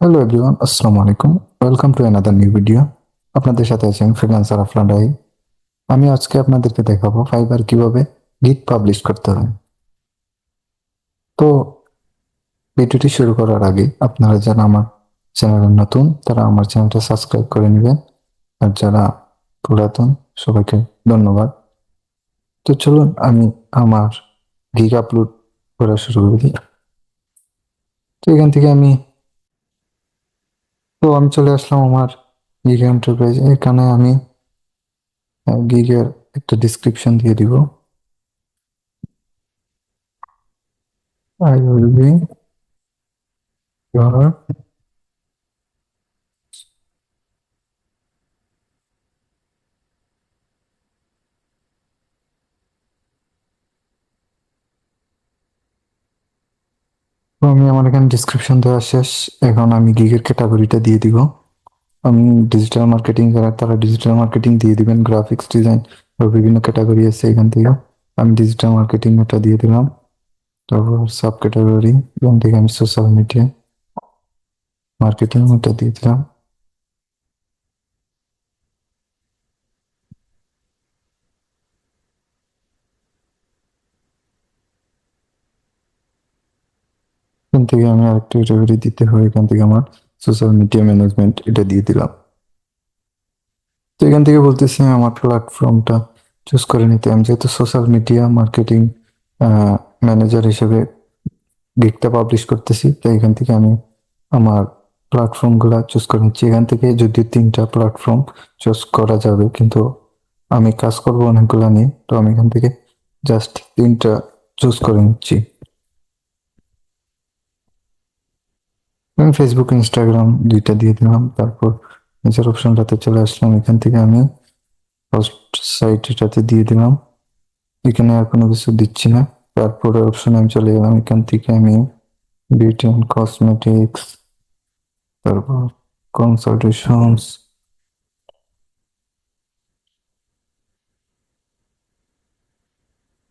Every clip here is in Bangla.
হ্যালো এভরিওয়ান, আসসালামু আলাইকুম। Welcome to another new video. আপনাদের সাথে আছি আমি ফ্রিল্যান্সার আফরান রাই। আমি আজকে আপনাদেরকে দেখাবো ফাইবার কিভাবে গিগ পাবলিশ করতে হয়। তো ভিডিওটি শুরু করার আগে আপনারা যারা আমার চ্যানেলে নতুন তারা আমার চ্যানেলটা সাবস্ক্রাইব করে নেবেন, আর যারা পুরাতন সবাইকে ধন্যবাদ। তো চলুন আমি আমার গিগ আপলোড করা শুরু করে দিই। তো এখান থেকে আমি চলে আসলাম আমার গিগ এন্টারপ্রাইজ। এখানে আমি গিগের একটা ডিসক্রিপশন দিয়ে দিব। I will be your তো আমি আমার এখানে ডিসক্রিপশন দেওয়া শেষ। এখন আমি গিগের ক্যাটাগরিটা দিয়ে দিব। আমি ডিজিটাল মার্কেটিং, যারা তারা ডিজিটাল মার্কেটিং দিয়ে দিবেন, গ্রাফিক্স ডিজাইন বা বিভিন্ন ক্যাটাগরি আছে এখান থেকে। আমি ডিজিটাল মার্কেটিং এটা দিয়ে দিলাম। তারপর সাব ক্যাটাগরি এখান থেকে আমি সোশ্যাল মিডিয়া মার্কেটিং এটা দিয়ে দিলাম। এখান থেকে আমি আরেকটা ক্যাটাগরি দিতে হয়, এখান থেকে আমার সোশ্যাল মিডিয়া ম্যানেজমেন্ট এটা দিয়ে দিলাম। তো এখান থেকে বলতেছি আমার প্ল্যাটফর্মটা চুজ করে নিতে। আমি যেহেতু সোশ্যাল মিডিয়া মার্কেটিং ম্যানেজার হিসেবে গিগটা পাবলিশ করতেছি, তাই এখান থেকে আমি আমার প্ল্যাটফর্মগুলো চুজ করে নিচ্ছি। এখান থেকে যদি 3টা প্ল্যাটফর্ম চুজ করা যাবে, কিন্তু আমি কাজ করব অনেকগুলো নিয়ে, তো আমি এখান থেকে জাস্ট 3টা চুজ করে নিচ্ছি। আমি ফেসবুক ইনস্টাগ্রাম 2টা দিয়ে দিলাম। তারপর নিজের অপশনটাতে চলে আসলাম। এখান থেকে আমি ফার্স্ট সাইট এটাতে দিয়ে দিলাম। এখানে আর কোনো কিছু দিচ্ছি না। তারপরে অপশনে আমি চলে গেলাম। এখান থেকে আমি বিউটি অ্যান্ড কসমেটিক্স, তারপর কনসালটেশনস,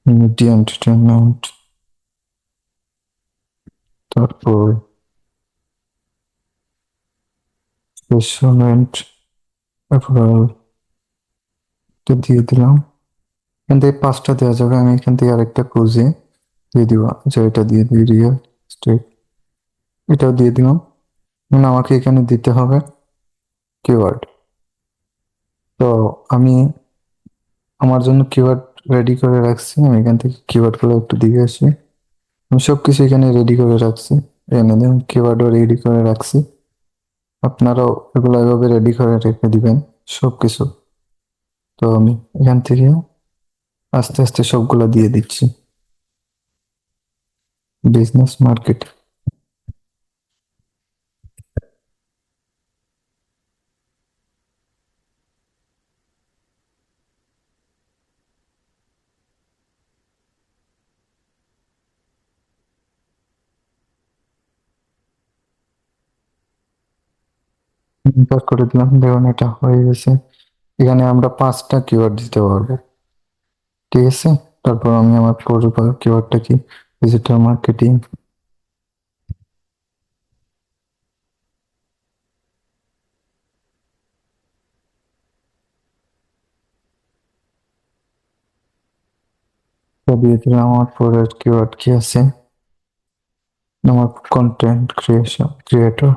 মিডিয়া এন্টারটেনমেন্ট, তারপর রেস্টুরেন্ট, অ্যাপারেল দিয়ে দিলাম। এখান থেকে 5টা দেওয়া যাবে। আমি এখান থেকে আরেকটা খুঁজে দিয়ে দিব, যে এটা দিয়ে দিই রিয়েল স্টেট, এটাও দিয়ে দিলাম। মানে আমাকে এখানে দিতে হবে কিওয়ার্ড। তো আমি আমার জন্য কিওয়ার্ড রেডি করে রাখছি। আমি এখান থেকে কিওয়ার্ড গুলো একটু দিয়ে আসি। আমি সবকিছু এখানে রেডি করে রাখছি। এখানে দেখুন কিওয়ার্ডও রেডি করে রাখছি। আপনারাও এগুলো এভাবে রেডি করে রেখে দিবেন সবকিছু। তো আমি এখান থেকে আস্তে আস্তে সবগুলা দিয়ে দিচ্ছি। বিজনেস মার্কেট এন্টার করে দিলাম। দেখুন এটা হয়ে গেছে। এখানে আমরা 5টা কিওয়ার্ড দিতে পারবো, ঠিক আছে। তারপর আমি আমার পরের কিওয়ার্ডটা কি, ডিজিটাল মার্কেটিং, দিয়ে দিলাম। আমার পরের কিওয়ার্ড কি আছে, আমার কন্টেন্ট ক্রিয়েশন ক্রিয়েটর,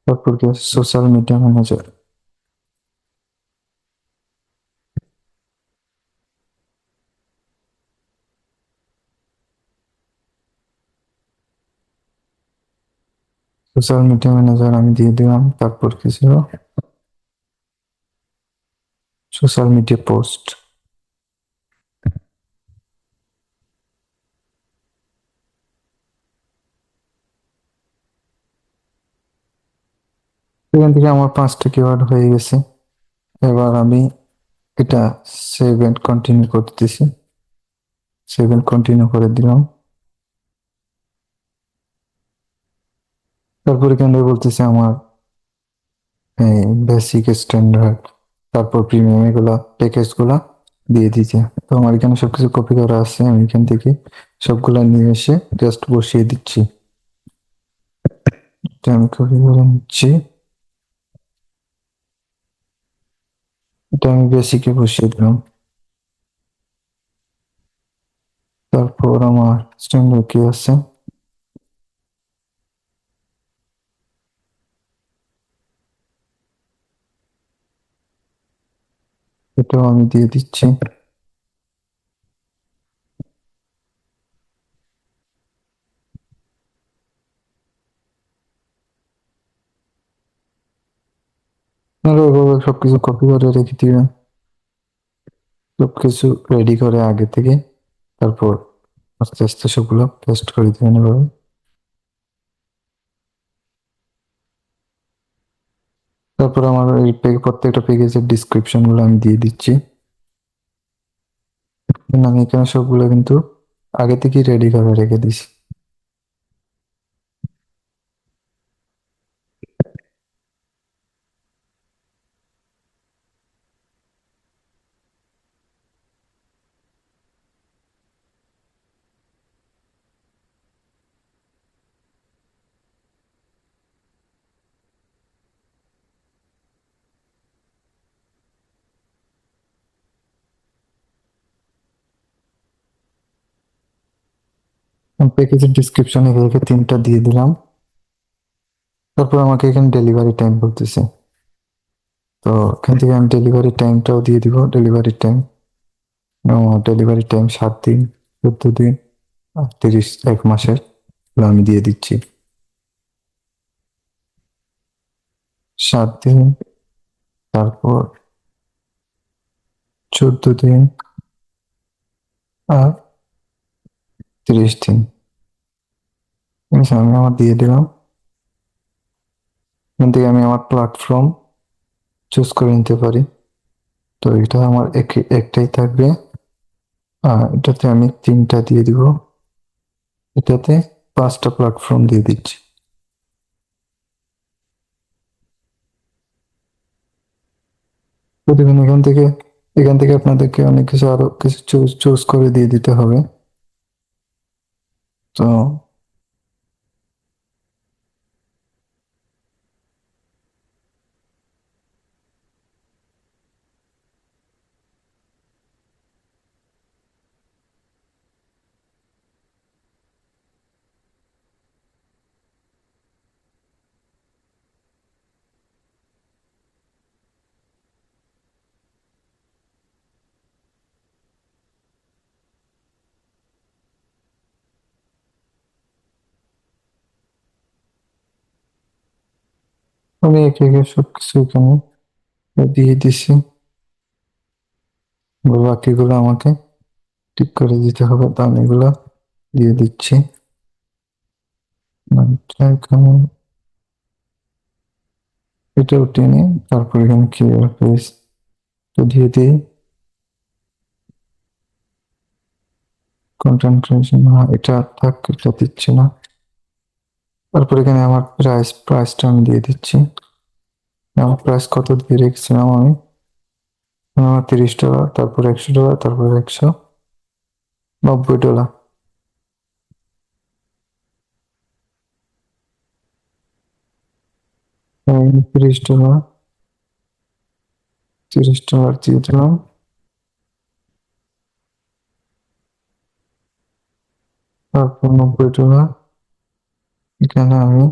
তারপর কি আছে, social media manager. Social media manager আমি দিয়ে দিলাম। তারপর কি ছিল, সোশ্যাল মিডিয়া পোস্ট। এখান থেকে আমার 5টা কিওয়ার্ড হয়ে গেছে। এবার আমি এটা সেভ এন্ড কন্টিনিউ করতেছি। সেভ এন্ড কন্টিনিউ করে দিলাম। তারপর এখানে বলতেছে আমার বেসিক স্ট্যান্ডার্ড, তারপর প্রিমিয়াম এগুলা প্যাকেজ গুলা দিয়ে দিচ্ছে। তো আমার এখানে সবকিছু কপি করা আছে, আমি এখান থেকে সবগুলা নিয়ে এসে জাস্ট বসিয়ে দিচ্ছি। এটা আমি কপি করে নিচ্ছি, এটা আমি বেসিকে বসিয়ে দিলাম। তারপর আমার স্ট্যান্ডার্ড কি আছে, এটাও আমি দিয়ে দিচ্ছি। আর ওইভাবে সবকিছু কপি করে রেখে দিবেন, সবকিছু রেডি করে আগে থেকে, তারপর আস্তে আস্তে সবগুলো পেস্ট করে দিবেন এভাবে। তারপর আমার এই প্রত্যেকটা পেজের ডিসক্রিপশন গুলো আমি দিয়ে দিচ্ছি। আমি এখানে সবগুলো কিন্তু আগে থেকেই রেডি করে রেখে দিছি। প্যাকেজের ডিসক্রিপশনে এগুলোকে 3টা দিয়ে দিলাম। তারপর আমাকে এখানে ডেলিভারি টাইম বলতেছে, তো এখান থেকে আমি ডেলিভারি টাইমটাও দিয়ে দিব। ডেলিভারি টাইম 7 দিন, 14 দিন, 30, 1 মাসের এগুলো আমি দিয়ে দিচ্ছি। 7 দিন, তারপর 14 দিন, আর 30 দিন। ঠিক আছে, আমি আমার দিয়ে দিলাম। এখান থেকে আমি আমার প্ল্যাটফর্ম চুজ করে নিতে পারি। তো এটা আমার একটাই থাকবে, এটাতে আমি 3টা দিয়ে দিব, এটাতে 5টা প্ল্যাটফর্ম দিয়ে দিচ্ছি। তো দেখুন এখান থেকে আপনাদেরকে অনেক কিছু আরো কিছু চুজ চুজ করে দিয়ে দিতে হবে। তো আমি একে একে সবকিছু এখানে দিয়ে দিছি, বাকিগুলো আমাকে ঠিক করে দিতে হবে, তো আমি এগুলো দিয়ে দিচ্ছি। এখানে এটাও টেনে, তারপর এখানে ক্লিয়ার পেজ তো দিয়ে দিই। কন্টেন্ট ক্রিয়েশন, এটা থাক, এটা দিচ্ছি না। তারপর এখানে আমার প্রাইসটা আমি দিয়ে দিচ্ছি। আমার প্রাইস কত দিয়ে রেখেছিলাম আমি, আমার $30, তারপর $100, তারপর $190। $30, $30 দিয়ে দিলাম। তারপর $90, এখানে আমি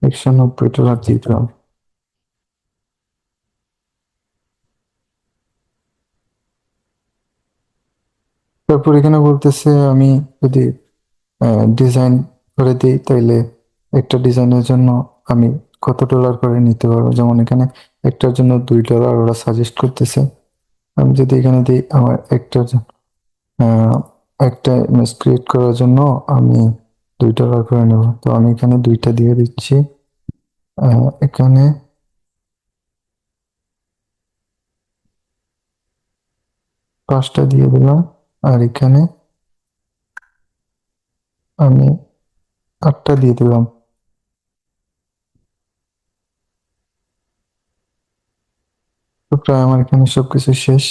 $190 দিয়ে দিলাম। তারপর এখানে বলতেছে আমি যদি ডিজাইন করে দিই, তাইলে একটা ডিজাইনের জন্য আমি কত ডলার করে নিতে পারবো। যেমন এখানে একটার জন্য $2 ওরা সাজেস্ট করতেছে। আমি যদি এখানে দিই আমার একটা ইমেজ ক্রিয়েট করার জন্য আমি $2 করে নেব, তো আমি এখানে 2টা দিয়ে দিচ্ছি। এখানে 5টা দিয়ে দিলাম, আর এখানে আমি 8টা দিয়ে দিলাম। তো প্রায় আমার এখানে সবকিছু শেষ।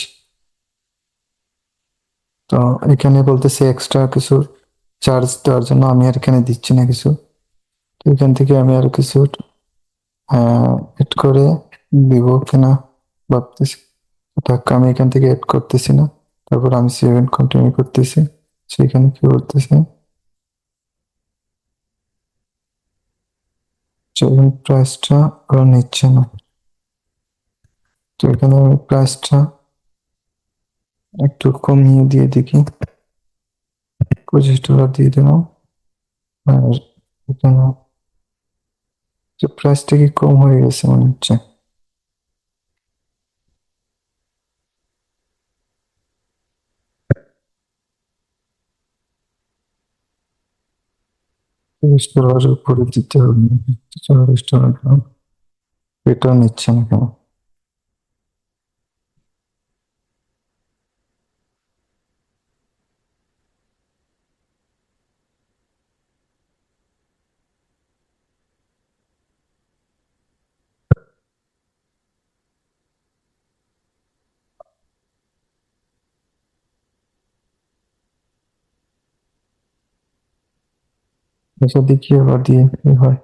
তো এখানে বলতেছে এক্সট্রা কিছু চার্জ দেওয়ার জন্য, আমি আর এখানে দিচ্ছি না কিছু। তো এখান থেকে আমি আর কিছু এড করে দিব কিনা ভাবতেছি। দেখ, আমি এখান থেকে এড করতেছি না। তারপর আমি সেভেন কন্টিনিউ করতেছি। সেখানে কি বলতেছে, সেভেন প্রাইসটা ওরা নিচ্ছে না। তো এখানে আমি প্রাইসটা একটু কমিয়ে দিয়ে দেখি, $25 দিয়ে দিলাম। আর এখানে যে প্রাইসটা কি কম হয়ে গেছে মনে হচ্ছে। $30 উপরে দিতে হবে। $40 এটাও নিচ্ছে না কেন? আচ্ছা, দেখি আবার দিয়ে কি হয়।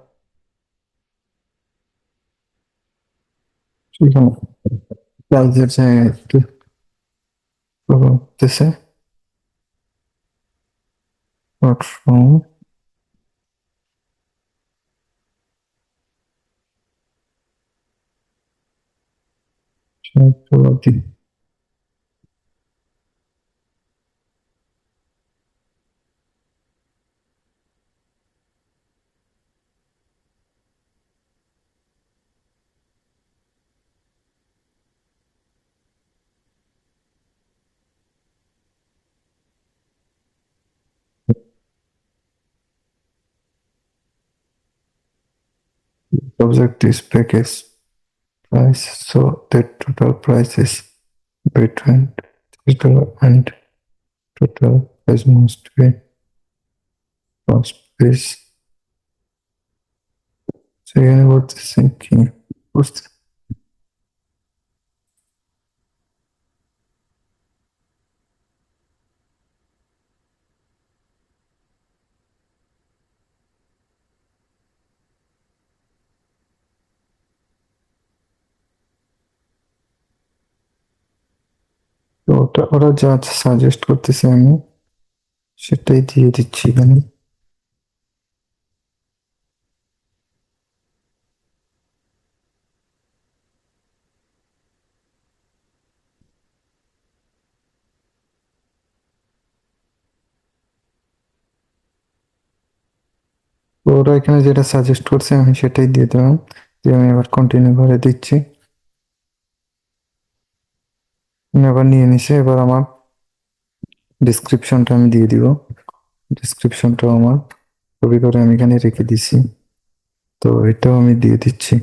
সেখানে প্রাইজের জায়গায় একটু করতেছে platform. Subject is package price, so the total price is between $30 and total price must be cost price. সেখানে বলতেছে কি বুঝতে, তো ওটা ওরা যা সাজেস্ট করতেছে আমি সেটাই দিয়ে দিচ্ছি এখানে। তো ওরা এখানে যেটা সাজেস্ট করছে আমি সেটাই দিয়ে দিলাম, দিয়ে আমি আবার কন্টিনিউ করে দিচ্ছি। আমি আবার নিয়ে নিছি, এবার আমার ডিসক্রিপশনটা আমি দিয়ে দিব। ডিসক্রিপশনটাও আমার কপি করে আমি এখানে রেখে দিছি, তো এটাও আমি দিয়ে দিচ্ছি।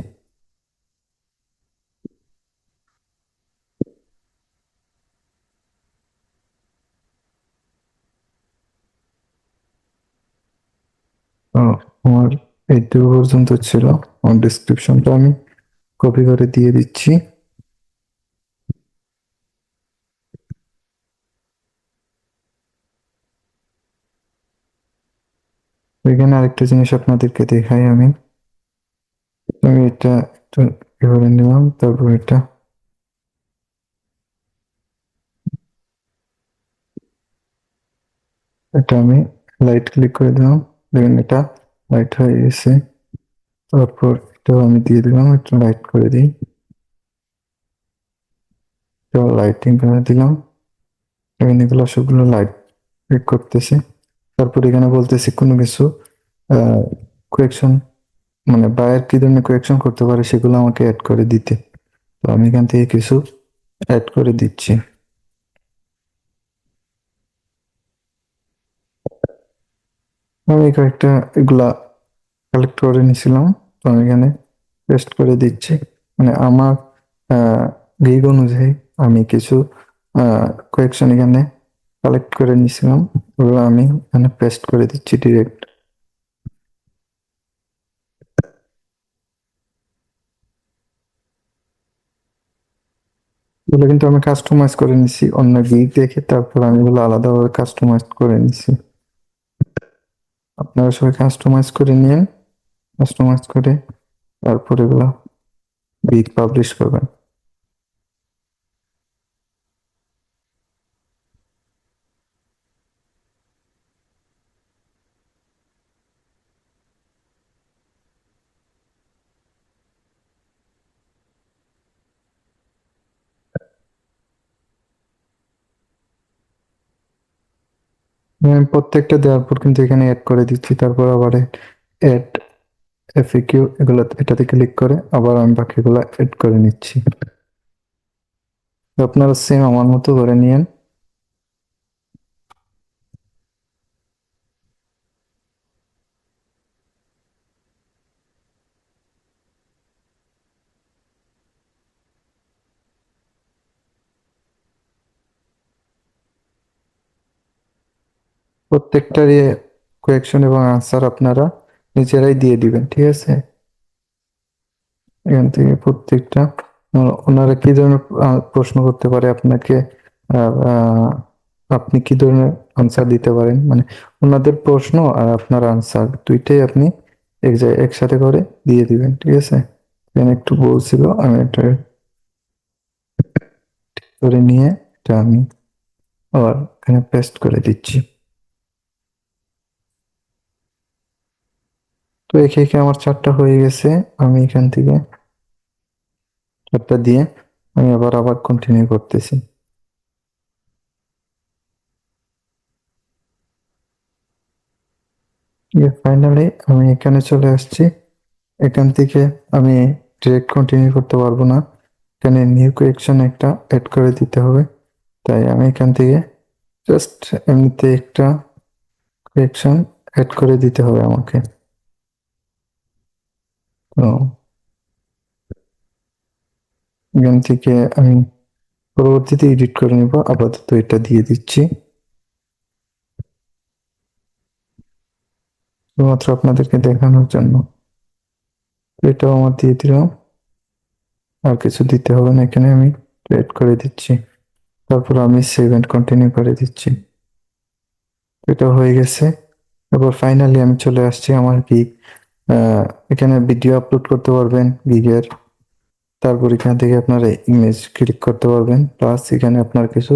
তো আমার এই দূর পর্যন্ত ছিল, আমার ডিসক্রিপশনটা আমি কপি করে দিয়ে দিচ্ছি। এখানে আরেকটা জিনিস আপনাদেরকে দেখাই আমি। আমি এটা একটু এভাবে নিলাম, তারপর এটা আমি লাইট ক্লিক করে দিলাম, দেখুন এটা লাইট হয়ে গেছে। তারপর এটাও আমি দিয়ে দিলাম, একটু লাইট করে দিই, এটাও লাইটিং করে দিলাম। এখানে এগুলো সবগুলো লাইট করতেছে। তারপর এখানে বলতেছি কোনো কিছু কোয়েকশন, মানে বায়ার কি ধরনের কোয়েকশন করতে পারে সেগুলো আমাকে অ্যাড করে দিতে। তো আমি এখান থেকে কিছু অ্যাড করে দিচ্ছি। আমি কয়েকটা এগুলা কালেক্ট করে নিয়েছিলাম, তো আমি এখানে পেস্ট করে দিচ্ছি। মানে আমার রিগ অনুযায়ী আমি কিছু কোয়েকশন এখানে কালেক্ট করে নিয়েছিলাম, ওগুলো আমি এখানে পেস্ট করে দিচ্ছি ডিরেক্ট। এগুলো কিন্তু আমি কাস্টমাইজ করে নিছি অন্য গিগ দেখে, তারপর আমি এগুলো আলাদাভাবে কাস্টমাইজ করে নিছি। আপনারা সবাই কাস্টমাইজ করে নিয়েন, কাস্টমাইজ করে তারপর এগুলো গিগ পাবলিশ করবেন। প্রত্যেকটা দেওয়ার পর কিন্তু এখানে অ্যাড করে দিচ্ছি, তারপর আবার অ্যাড এফএকিউ এগুলো এটাতে ক্লিক করে আবার আমি বাকিগুলো অ্যাড করে নিচ্ছি। তো আপনারা সেম আমার মতো করে নিয়েন। প্রত্যেকটারই কোয়েকশন এবং আনসার আপনারা নিজেরাই দিয়ে দিবেন, ঠিক আছে? এখান থেকে প্রত্যেকটা ওনারা কি ধরনের প্রশ্ন করতে পারে আপনাকে, আহ, আহ, আপনি কি ধরনের আনসার দিতে পারেন, মানে ওনাদের প্রশ্ন আর আপনার আনসার দুইটাই আপনি এক জায়গায় একসাথে করে দিয়ে দিবেন, ঠিক আছে? এখানে একটু বলছিল, আমি এটা করে নিয়ে এটা আমি আবার এখানে পেস্ট করে দিচ্ছি। তো একে একে আমার চারটা হয়ে গেছে। আমি এখান থেকে চারটা দিয়ে আমি আবার কন্টিনিউ করতেছি। ফাইনালি আমি এখানে চলে আসছি। এখান থেকে আমি ডিরেক্ট কন্টিনিউ করতে পারবো না, এখানে নিউ কোয়েকশন একটা অ্যাড করে দিতে হবে। তাই আমি এখান থেকে জাস্ট এমনিতে একটা কোয়েকশন অ্যাড করে দিতে হবে আমাকে। তো এখান থেকে আমি পরবর্তীতে এডিট করে নিব, আপাতত এটা দিয়ে দিচ্ছি শুধুমাত্র আপনাদেরকে দেখানোর জন্য। এটাও আমার দিয়ে দিলাম, আর কিছু দিতে হবে না, এখানে আমি অ্যাড করে দিচ্ছি। তারপর আমি সেভ এন্ড কন্টিনিউ করে দিচ্ছি। এটা হয়ে গেছে। এবার ফাইনালি আমি চলে আসছি আমার গিগ। এখানে ভিডিও আপলোড করতে পারবেন গিগের, তারপর এখান থেকে আপনারা ইমেজ ক্লিক করতে পারবেন, প্লাস এখানে আপনার কিছু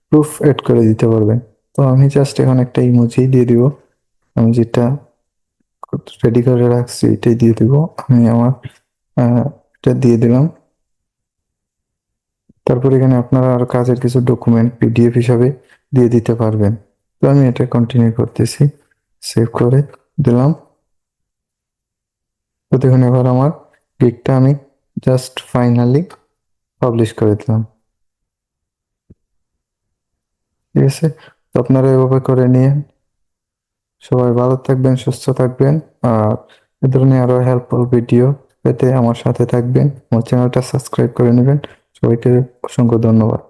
প্রুফ এড করে দিতে পারবেন। তো আমি জাস্ট এখন একটা ইমোজি দিয়ে দিব, আমি যেটা রেডি করে রাখছি এটাই দিয়ে দিব। আমি আমার এটা দিয়ে দিলাম। তারপর এখানে আপনারা আরো কাজের কিছু ডকুমেন্ট পিডিএফ হিসাবে দিয়ে দিতে পারবেন। তো আমি এটা কন্টিনিউ করতেছি, সেভ করে দিলাম। তো দেখুন এবার আমার গিগটা আমি জাস্ট ফাইনালি পাবলিশ করে দিলাম, ঠিক আছে? তো আপনারা এভাবে করে নিয়ে সবাই ভালো থাকবেন, সুস্থ থাকবেন। আর এ ধরনের আরো হেল্পফুল ভিডিও পেতে আমার সাথে থাকবেন, আমার চ্যানেলটা সাবস্ক্রাইব করে নেবেন। সবাইকে অসংখ্য ধন্যবাদ।